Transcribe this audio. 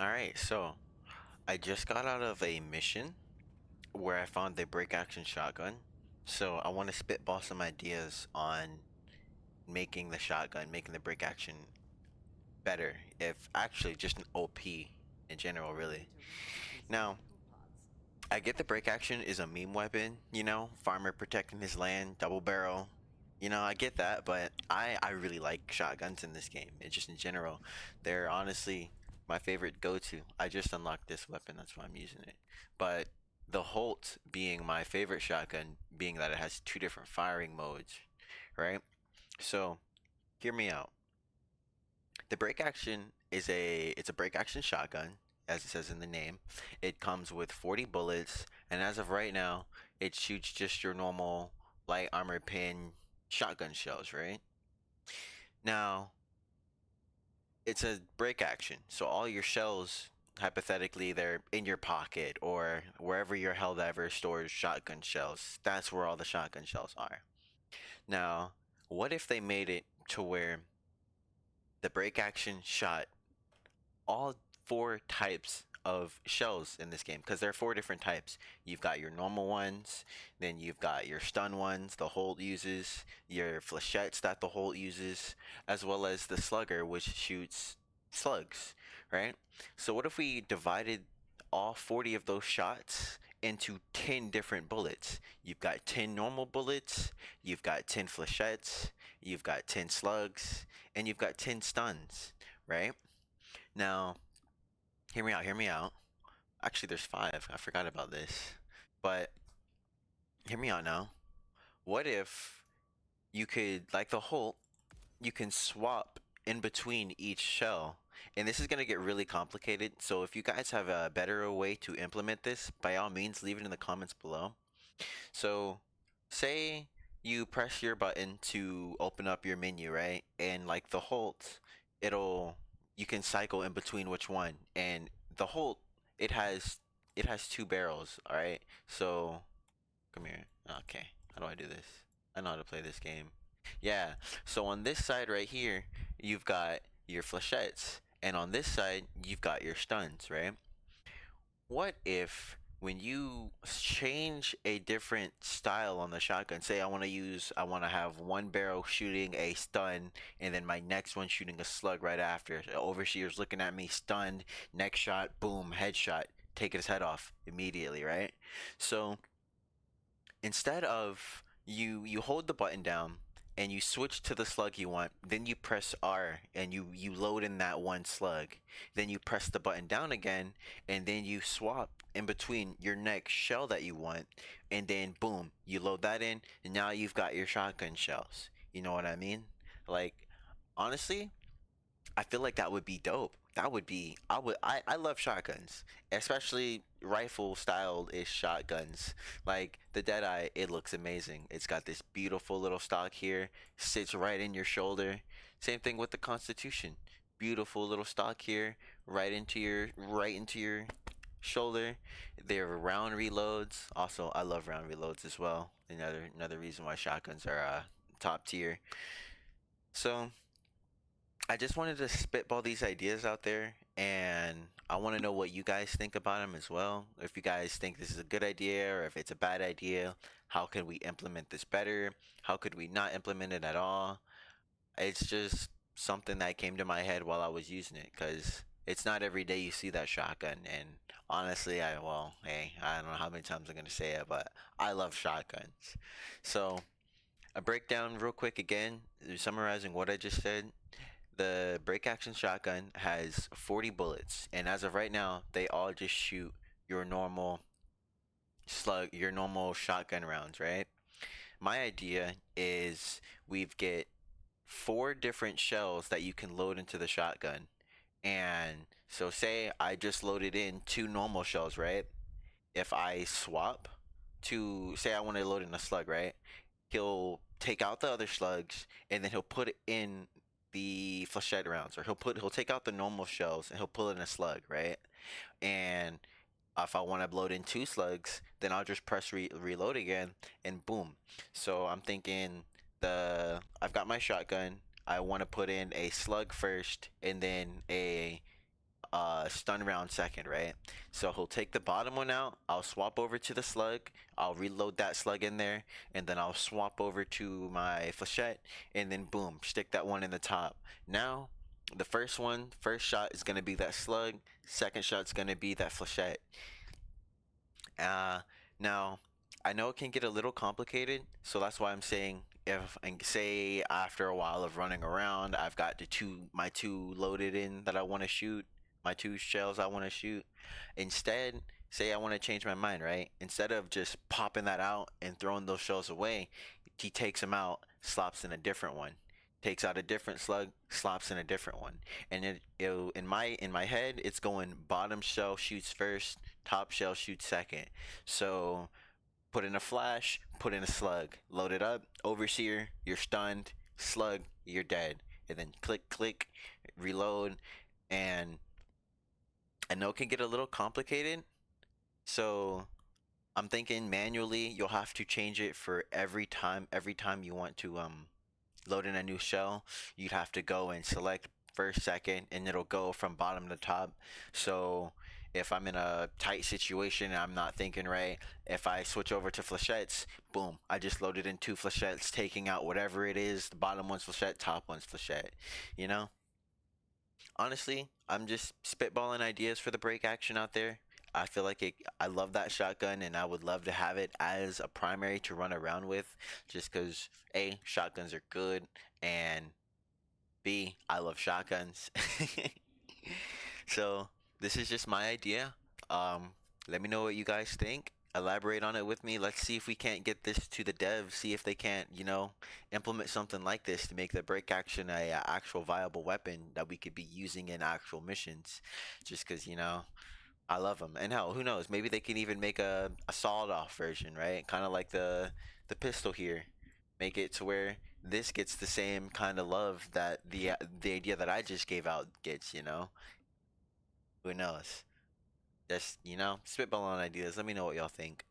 Alright, so I just got out of a mission where I found the break action shotgun. So I want to spitball some ideas on making the shotgun, making the break action better, if actually just an OP in general, really. Now, I get the break action is a meme weapon, farmer protecting his land, double barrel. I get that, but I really like shotguns in this game. It's just in general, they're honestly my favorite go-to. I just unlocked this weapon, that's why I'm using it. But the Holt being my favorite shotgun, being that it has two different firing modes, right? So, hear me out. The break action it's a break action shotgun, as it says in the name. It comes with 40 bullets, and as of right now, it shoots just your normal light armor pin shotgun shells, right? Now, it's a break action, so all your shells hypothetically they're in your pocket or wherever your Helldiver stores shotgun shells. That's where all the shotgun shells are. Now, what if they made it to where the break action shot all four types of shells in this game, because there are four different types. You've got your normal ones, then you've got your stun ones the Holt uses, your flechettes that the Holt uses, as well as the slugger, which shoots slugs, right? So what if we divided all 40 of those shots into 10 different bullets? You've got 10 normal bullets, you've got 10 flechettes, you've got 10 slugs, and you've got 10 stuns, right? Now, hear me out, hear me out. Actually, there's five. I forgot about this. But hear me out now. What if you could, like the Holt, you can swap in between each shell? And this is going to get really complicated. So if you guys have a better way to implement this, by all means, leave it in the comments below. So, say you press your button to open up your menu, right? And like the Holt, you can cycle in between which one. And the Holt, it has it has two barrels, all right? So, come here. Okay. How do I do this? I know how to play this game. Yeah. So on this side right here, you've got your flechettes, and on this side, you've got your stuns, right? What if when you change a different style on the shotgun, say I want to have one barrel shooting a stun and then my next one shooting a slug right after. The overseer's looking at me, stunned, next shot, boom, headshot, take his head off immediately, right? So instead of you hold the button down and you switch to the slug you want, then you press R and you load in that one slug, then you press the button down again and then you swap in between your next shell that you want, and then boom, you load that in and now you've got your shotgun shells. You know what I mean? Like, honestly, I feel like that would be dope. That would be I love shotguns, especially rifle styled ish shotguns. Like the Deadeye, it looks amazing. It's got this beautiful little stock here, sits right in your shoulder. Same thing with the Constitution. Beautiful little stock here, right into your shoulder. They're round reloads. Also, I love round reloads as well. Another reason why shotguns are top tier. So I just wanted to spitball these ideas out there, and I want to know what you guys think about them as well. If you guys think this is a good idea or if it's a bad idea, how can we implement this better? How could we not implement it at all? It's just something that came to my head while I was using it, because it's not every day you see that shotgun. And honestly, hey, I don't know how many times I'm going to say it, but I love shotguns. So, a breakdown real quick again, summarizing what I just said. The break action shotgun has 40 bullets, and as of right now, they all just shoot your normal your normal shotgun rounds, right? My idea is we've get four different shells that you can load into the shotgun. And so say I just loaded in two normal shells, right? If I swap to say I want to load in a slug, right? He'll take out the other slugs and then he'll put in the flechette rounds, or he'll take out the normal shells and he'll pull in a slug, right? And if I want to load in two slugs, then I'll just press reload again, and boom. So I'm thinking I've got my shotgun. I want to put in a slug first, and then stun round second, right? So he'll take the bottom one out. I'll swap over to the slug. I'll reload that slug in there, and then I'll swap over to my flechette, and then boom, stick that one in the top. Now, the first shot is gonna be that slug. Second shot's gonna be that flechette. Uh, Now, I know it can get a little complicated, so that's why I'm saying if and say after a while of running around, I've got my two loaded in that I want to shoot, my two shells I want to shoot. Instead, say I want to change my mind, right? Instead of just popping that out and throwing those shells away, he takes them out, slops in a different one. Takes out a different slug, slops in a different one, and in my head, it's going bottom shell shoots first, top shell shoots second. So put in a flash, put in a slug, load it up, overseer, you're stunned, slug, you're dead, and then click, click, reload, and I know it can get a little complicated, so I'm thinking manually you'll have to change it for every time you want to load in a new shell, you'd have to go and select first, second, and it'll go from bottom to top. So if I'm in a tight situation and I'm not thinking right, if I switch over to flechettes, boom, I just loaded in two flechettes, taking out whatever it is. The bottom one's flechette, top one's flechette. You know, honestly, I'm just spitballing ideas for the break action out there. I feel like I love that shotgun, and I would love to have it as a primary to run around with, just because A, shotguns are good, and B, I love shotguns. So this is just my idea. Um, Let me know what you guys think. Elaborate on it with me. Let's see if we can't get this to the devs. See if they can't, implement something like this to make the break action a actual viable weapon that we could be using in actual missions. Just because, I love them. And hell, who knows? Maybe they can even make a sawed-off version, right? Kind of like the pistol here. Make it to where this gets the same kind of love that the idea that I just gave out gets. Who knows? Just spitball on ideas. Let me know what y'all think.